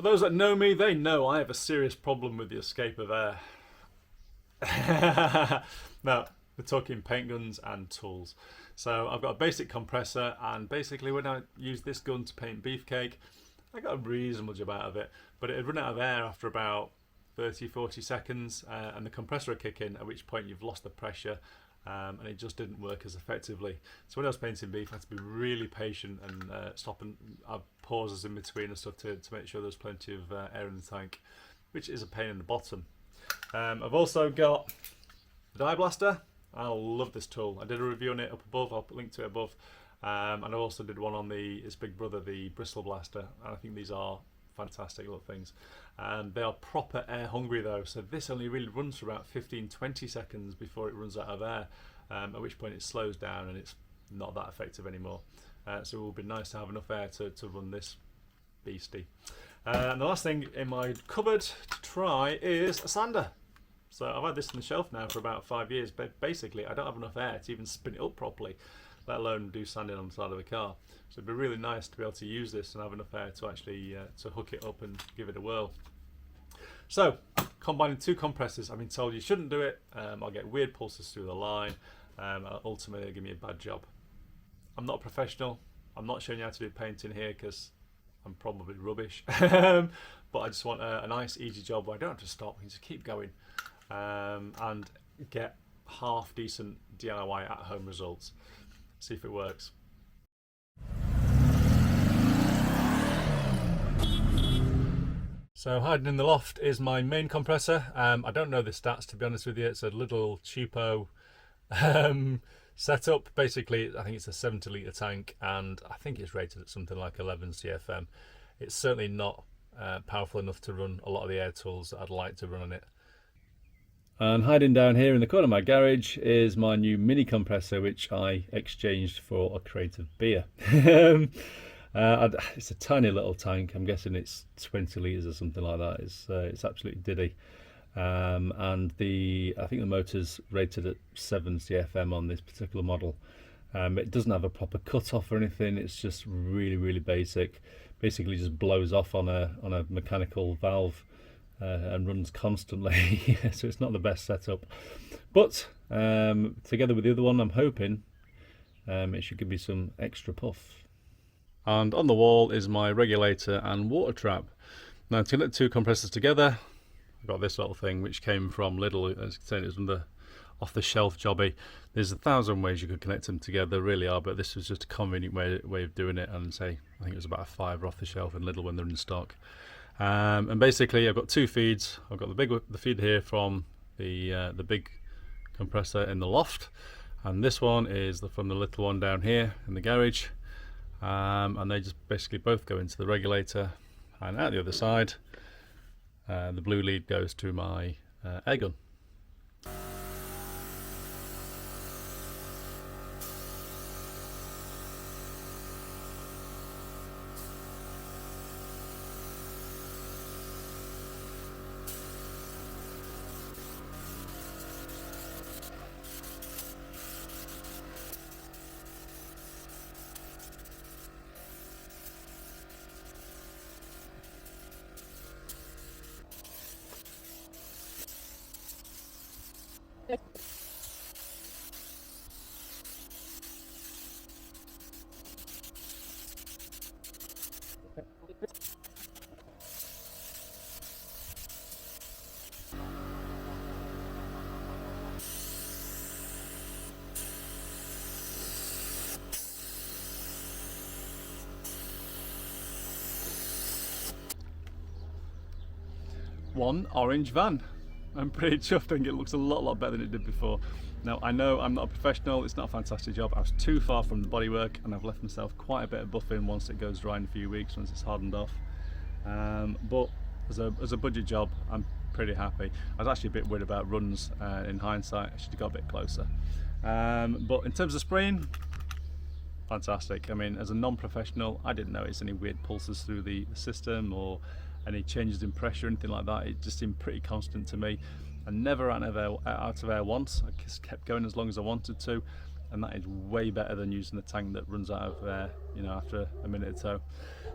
For those that know me, they know I have a serious problem with the escape of air. No, we're talking paint guns and tools. So I've got a basic compressor, and basically when I use this gun to paint beefcake, I got a reasonable job out of it, but it had run out of air after about 30-40 seconds, and the compressor would kick in, at which point you've lost the pressure, and it just didn't work as effectively. So when I was painting beef, I had to be really patient and stop and have pauses in between and stuff to make sure there's plenty of air in the tank, which is a pain in the bottom. I've also got the die blaster. I love this tool. I did a review on it up above. I'll put a link to it above. And I also did one on its big brother, the bristle blaster. And I think these are fantastic little things. And they are proper air hungry though. So this only really runs for about 15-20 seconds before it runs out of air. At which point it slows down and it's not that effective anymore. So it will be nice to have enough air to run this beastie. And the last thing in my cupboard to try is a sander. So I've had this on the shelf now for about 5 years, but basically I don't have enough air to even spin it up properly, let alone do sanding on the side of the car. So it'd be really nice to be able to use this and have enough air to actually to hook it up and give it a whirl. So combining two compressors, I've been told you shouldn't do it. I'll get weird pulses through the line. Ultimately it'll give me a bad job. I'm not a professional. I'm not showing you how to do painting here because I'm probably rubbish. But I just want a nice easy job where I don't have to stop, I can just keep going. And get half decent DIY at home results. See if it works. So hiding in the loft is my main compressor. I don't know the stats, to be honest with you. It's a little cheapo setup. Basically, I think it's a 70-litre tank, and I think it's rated at something like 11 CFM. It's certainly not powerful enough to run a lot of the air tools that I'd like to run on it. And hiding down here in the corner of my garage is my new mini compressor, which I exchanged for a crate of beer. It's a tiny little tank. I'm guessing it's 20 litres or something like that. It's absolutely diddy. And I think the motor's rated at 7 CFM on this particular model. It doesn't have a proper cut-off or anything. It's just really basic. Basically just blows off on a mechanical valve. And runs constantly, so it's not the best setup, but together with the other one, I'm hoping it should give me some extra puff. And on the wall is my regulator and water trap. Now, to connect two compressors together, I've got this little thing which came from Lidl. As you can see, it was under off-the-shelf jobby. There's 1,000 ways you could connect them together, there really are, but this was just a convenient way of doing it. And say, I think it was about a £5 off the shelf in Lidl when they're in stock. And basically I've got two feeds. I've got the feed here from the big compressor in the loft, and this one is from the little one down here in the garage, and they just basically both go into the regulator, and out the other side the blue lead goes to my air gun. One orange van. I'm pretty chuffed. I think it looks a lot better than it did before. Now, I know I'm not a professional, it's not a fantastic job. I was too far from the bodywork, and I've left myself quite a bit of buffing once it goes dry in a few weeks, once it's hardened off. But as a budget job, I'm pretty happy. I was actually a bit worried about runs in hindsight. I should have got a bit closer. But in terms of spraying, fantastic. I mean, as a non-professional, I didn't notice any weird pulses through the system or any changes in pressure or anything like that. It just seemed pretty constant to me. I never ran out of air once. I just kept going as long as I wanted to, and that is way better than using a tank that runs out of air, you know, after a minute or so.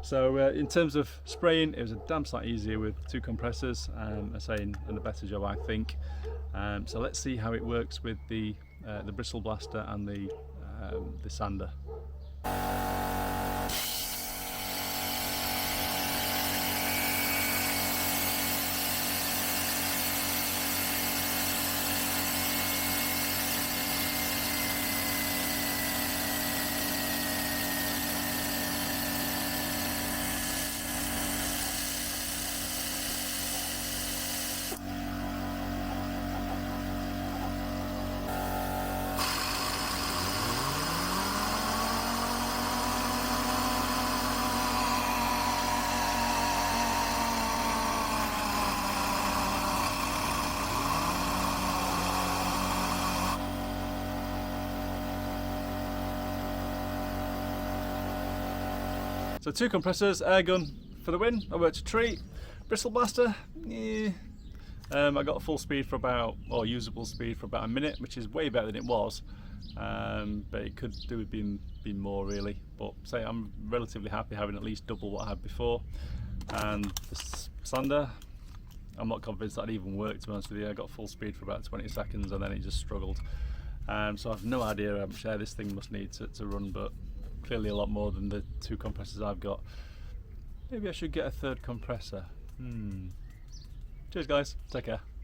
So in terms of spraying, it was a damn sight easier with 2 compressors, I say, and a better job, I think. So let's see how it works with the bristle blaster and the sander. So 2 compressors, air gun for the win. I worked a treat. Bristle blaster, yeah. I got full speed for about, or usable speed for about a minute, which is way better than it was. But it could do with being more really. But say I'm relatively happy having at least double what I had before. And the sander, I'm not convinced that even worked, to be honest with you. I got full speed for about 20 seconds and then it just struggled. So I've no idea how much air this thing must need to run, but clearly a lot more than the 2 compressors I've got. Maybe I should get a 3rd compressor. Cheers guys, take care.